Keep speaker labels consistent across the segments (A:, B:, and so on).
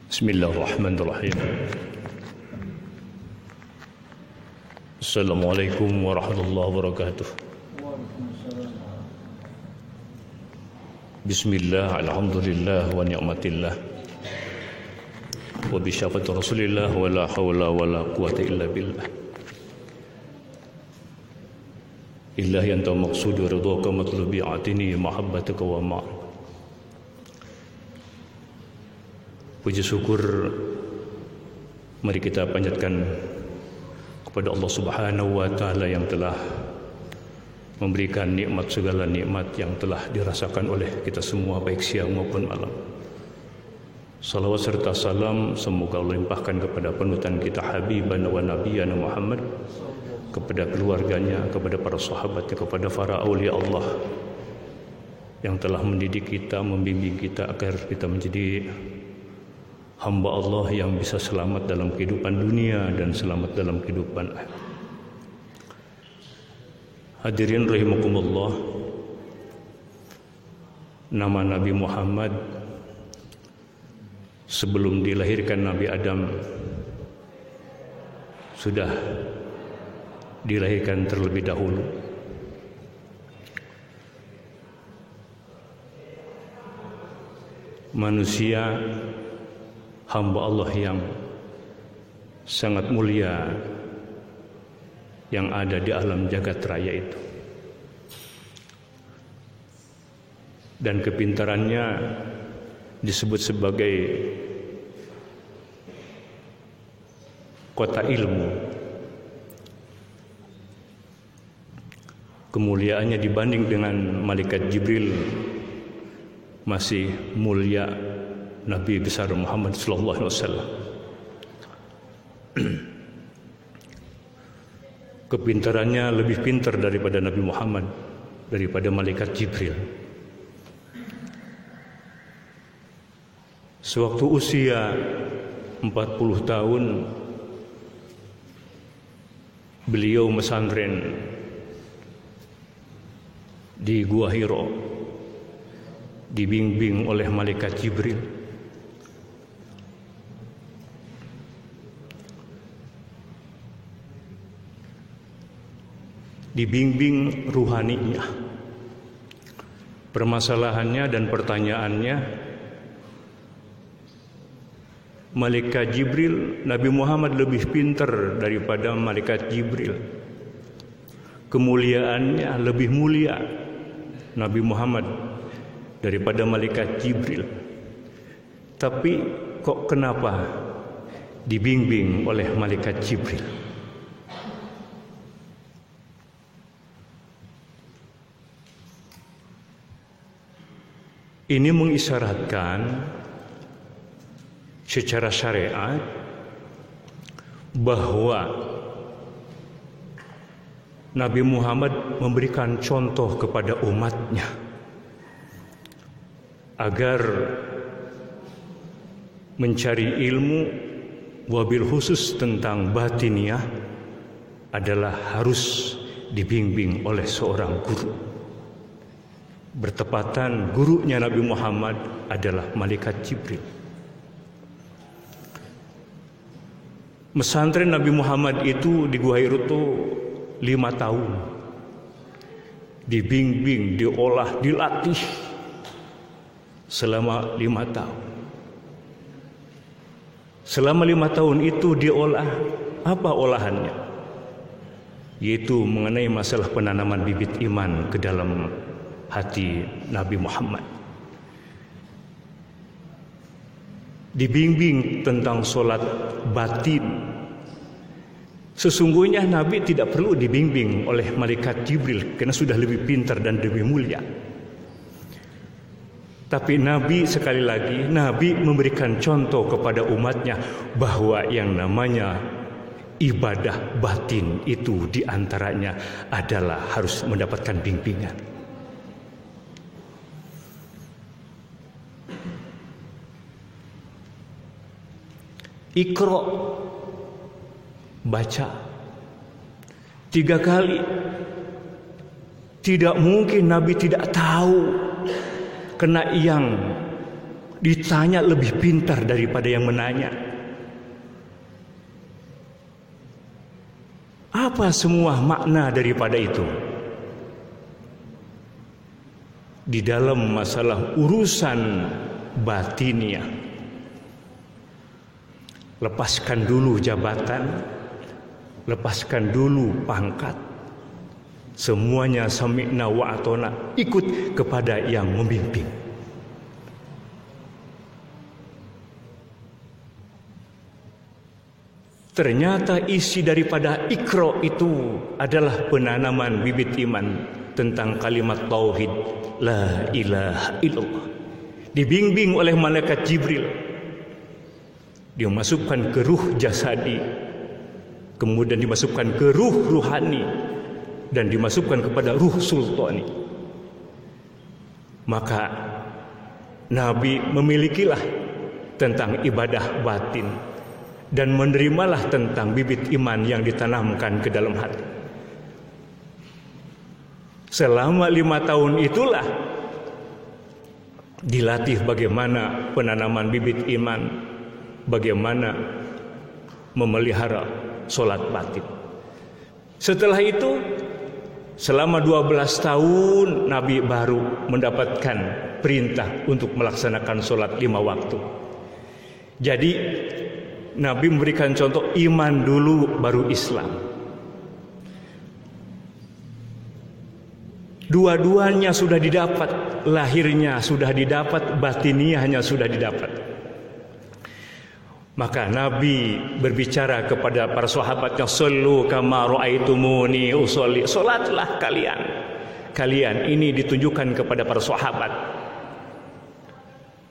A: Bismillahirrahmanirrahim. Assalamualaikum warahmatullahi wabarakatuh. Bismillah, alhamdulillah, wa ni'matillah, wa bisyafati rasulillah, wa la hawla wa la quwata illa billah. Ilahi anta maqsudu ridhaka matlubi atini mahabbataka wa ma'a. Puji syukur mari kita panjatkan kepada Allah Subhanahu wa taala yang telah memberikan nikmat segala nikmat yang telah dirasakan oleh kita semua baik siang maupun malam. Salawat serta salam semoga Allah limpahkan kepada panutan kita Habibana wa Nabiyana Muhammad, kepada keluarganya, kepada para sahabatnya, kepada para aulia Allah yang telah mendidik kita, membimbing kita agar kita menjadi hamba Allah yang bisa selamat dalam kehidupan dunia dan selamat dalam kehidupan akhirat. Hadirin rahimakumullah, nama Nabi Muhammad sebelum dilahirkan Nabi Adam sudah dilahirkan terlebih dahulu. Manusia hamba Allah yang sangat mulia yang ada di alam jagat raya itu, dan kepintarannya disebut sebagai kota ilmu. Kemuliaannya dibanding dengan malaikat Jibril masih mulia Nabi besar Muhammad sallallahu alaihi wasallam. Kepintarannya lebih pintar daripada Nabi Muhammad, daripada malaikat Jibril. Sewaktu usia 40 tahun beliau mesantren di Gua Hiro, dibimbing oleh malaikat Jibril. Dibimbing ruhaninya. Permasalahannya dan pertanyaannya, malaikat Jibril, Nabi Muhammad lebih pintar daripada malaikat Jibril. Kemuliaannya lebih mulia Nabi Muhammad daripada malaikat Jibril. Tapi kok kenapa dibimbing oleh malaikat Jibril? Ini mengisyaratkan secara syariat bahwa Nabi Muhammad memberikan contoh kepada umatnya agar mencari ilmu, wabil khusus tentang batiniah, adalah harus dibimbing oleh seorang guru. Bertepatan gurunya Nabi Muhammad adalah malaikat Jibril. Mesantren Nabi Muhammad itu di Gua Hiro 5 tahun. Dibimbing, diolah, dilatih selama 5 tahun. Selama 5 tahun itu diolah. Apa olahannya? Yaitu mengenai masalah penanaman bibit iman ke dalam hati Nabi Muhammad. Dibimbing tentang solat batin. Sesungguhnya Nabi tidak perlu dibimbing oleh malaikat Jibril karena sudah lebih pintar dan lebih mulia. Tapi Nabi, sekali lagi, Nabi memberikan contoh kepada umatnya bahwa yang namanya ibadah batin itu diantaranya adalah harus mendapatkan bimbingan. Iqra, baca 3 kali. Tidak mungkin Nabi tidak tahu, karena yang ditanya lebih pintar daripada yang menanya. Apa semua makna daripada itu? Di dalam masalah urusan batiniah, lepaskan dulu jabatan, lepaskan dulu pangkat, semuanya sami'na wa atona, ikut kepada yang membimbing. Ternyata isi daripada Iqra itu adalah penanaman bibit iman tentang kalimat tauhid la ilaha illallah. Dibimbing oleh malaikat Jibril, dimasukkan ke ruh jasadi, kemudian dimasukkan ke ruh ruhani, dan dimasukkan kepada ruh sultani. Maka Nabi memilikilah tentang ibadah batin, dan menerimalah tentang bibit iman yang ditanamkan ke dalam hati. Selama 5 tahun itulah dilatih bagaimana penanaman bibit iman, bagaimana memelihara solat batin. Setelah itu, selama 12 tahun Nabi baru mendapatkan perintah untuk melaksanakan solat 5 waktu. Jadi Nabi memberikan contoh iman dulu baru Islam. Dua-duanya sudah didapat, lahirnya sudah didapat, batiniahnya sudah didapat. Maka Nabi berbicara kepada para sahabatnya, "Shallu kama ra'aitumuni usolli." Salatlah kalian. Kalian ini ditunjukkan kepada para sahabat.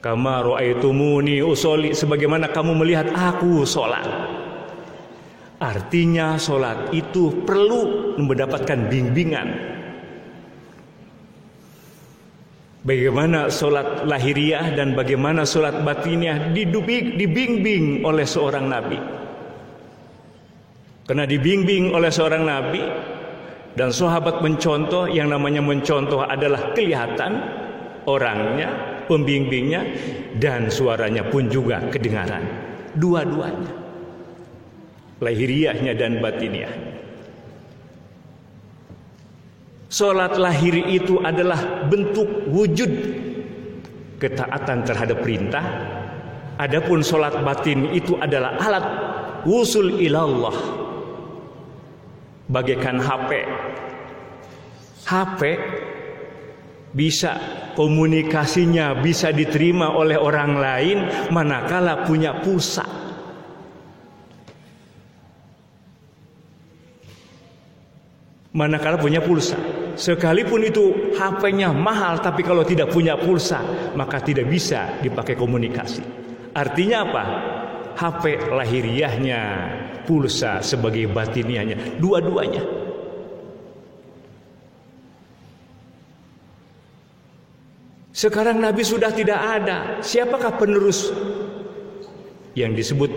A: Kama ra'aitumuni usolli, sebagaimana kamu melihat aku salat. Artinya salat itu perlu mendapatkan bimbingan. Bagaimana solat lahiriah dan bagaimana solat batiniah dibimbing oleh seorang nabi. Karena dibimbing oleh seorang nabi dan sahabat mencontoh, yang namanya mencontoh adalah kelihatan orangnya, pembimbingnya, dan suaranya pun juga kedengaran. Dua-duanya, lahiriahnya dan batiniahnya. Solat lahir itu adalah bentuk wujud ketaatan terhadap perintah. Adapun solat batin itu adalah alat wusul ilallah, bagaikan HP. HP bisa komunikasinya bisa diterima oleh orang lain manakala punya pulsa. Manakala punya pulsa. Sekalipun itu HP-nya mahal, tapi kalau tidak punya pulsa, maka tidak bisa dipakai komunikasi. Artinya apa? HP lahiriahnya, pulsa sebagai batiniahnya, dua-duanya. Sekarang Nabi sudah tidak ada. Siapakah penerus yang disebut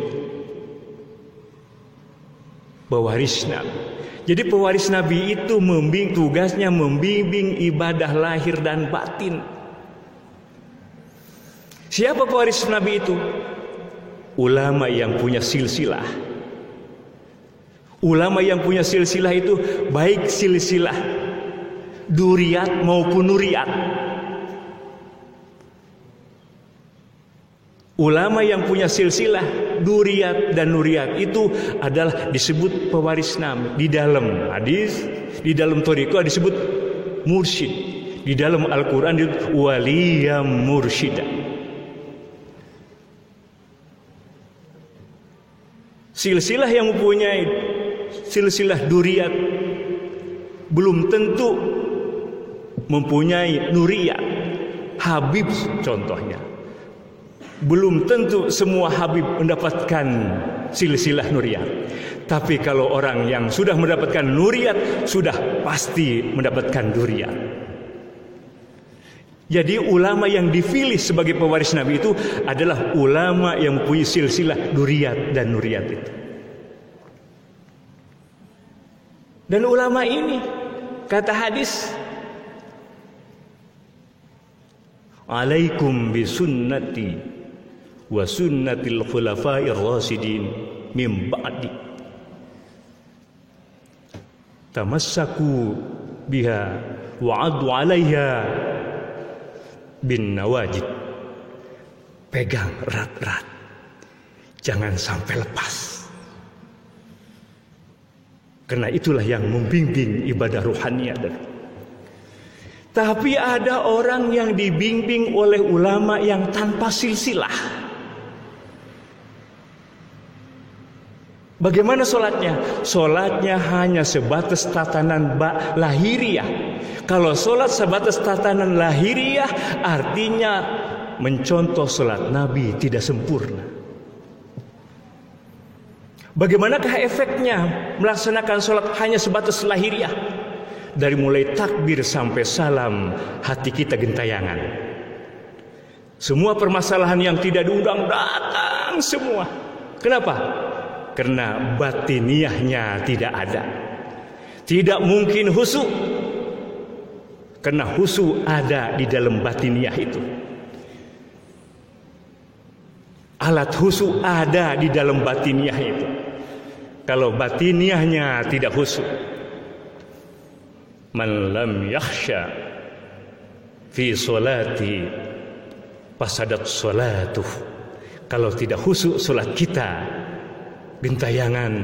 A: pewaris Nabi? Jadi pewaris Nabi itu tugasnya membimbing ibadah lahir dan batin. Siapa pewaris Nabi itu? Ulama yang punya silsilah. Ulama yang punya silsilah itu baik silsilah duriyat maupun nuriyat. Ulama yang punya silsilah duriyat dan nuriyat itu adalah disebut pewaris Nabi. Di dalam hadis, di dalam thariqah disebut mursyid. Di dalam Al-Quran disebut waliyam mursyida. Silsilah yang mempunyai silsilah duriyat belum tentu mempunyai nuriyat. Habib contohnya, belum tentu semua Habib mendapatkan silsilah nuriyat. Tapi kalau orang yang sudah mendapatkan nuriyat, sudah pasti mendapatkan duriyat. Jadi ulama yang dipilih sebagai pewaris Nabi itu adalah ulama yang mempunyai silsilah duriyat dan nuriyat itu. Dan ulama ini, kata hadis, alaikum bisunnati wa sunnatil khulafa'ir rasyidin min ba'di tamassaku biha wa'adu 'alaiha bin nawajid. Pegang erat-erat, jangan sampai lepas. Karena itulah yang membimbing ibadah ruhaniyah. Tapi ada orang yang dibimbing oleh ulama yang tanpa silsilah. Bagaimana sholatnya? Sholatnya hanya sebatas tatanan lahiriah. Kalau sholat sebatas tatanan lahiriah, artinya mencontoh sholat Nabi tidak sempurna. Bagaimanakah efeknya melaksanakan sholat hanya sebatas lahiriah? Dari mulai takbir sampai salam, hati kita gentayangan. Semua permasalahan yang tidak diundang datang semua. Kenapa? Karena batiniahnya tidak ada. Tidak mungkin khusyuk. Karena khusyuk ada di dalam batiniah itu. Alat khusyuk ada di dalam batiniah itu. Kalau batiniahnya tidak khusyuk, man lam yakhsha fi sholati fasadat sholatuh. Kalau tidak khusyuk solat kita gentayangan,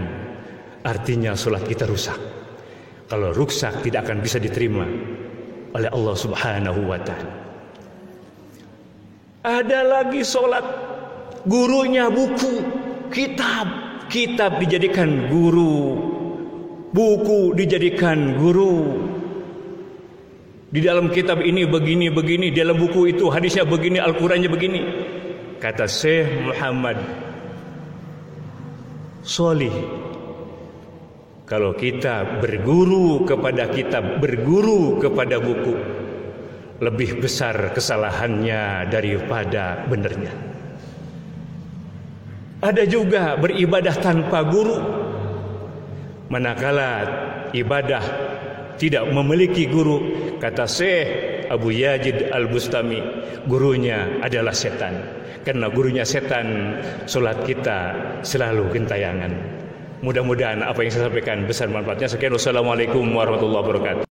A: artinya solat kita rusak. Kalau rusak tidak akan bisa diterima oleh Allah Subhanahu wa ta'ala. Ada lagi solat gurunya buku, kitab dijadikan guru, buku dijadikan guru. Di dalam kitab ini begini, dalam buku itu hadisnya begini, Al-Qurannya begini. Kata Syekh Muhammad Sholih, kalau kita berguru kepada kitab, berguru kepada buku, lebih besar kesalahannya daripada benernya. Ada juga beribadah tanpa guru. Manakala ibadah tidak memiliki guru, kata Syekh Abu Yazid Al-Bustami, gurunya adalah setan. Karena gurunya setan, solat kita selalu gentayangan. Mudah-mudahan apa yang saya sampaikan besar manfaatnya. Sekian, wassalamualaikum warahmatullahi wabarakatuh.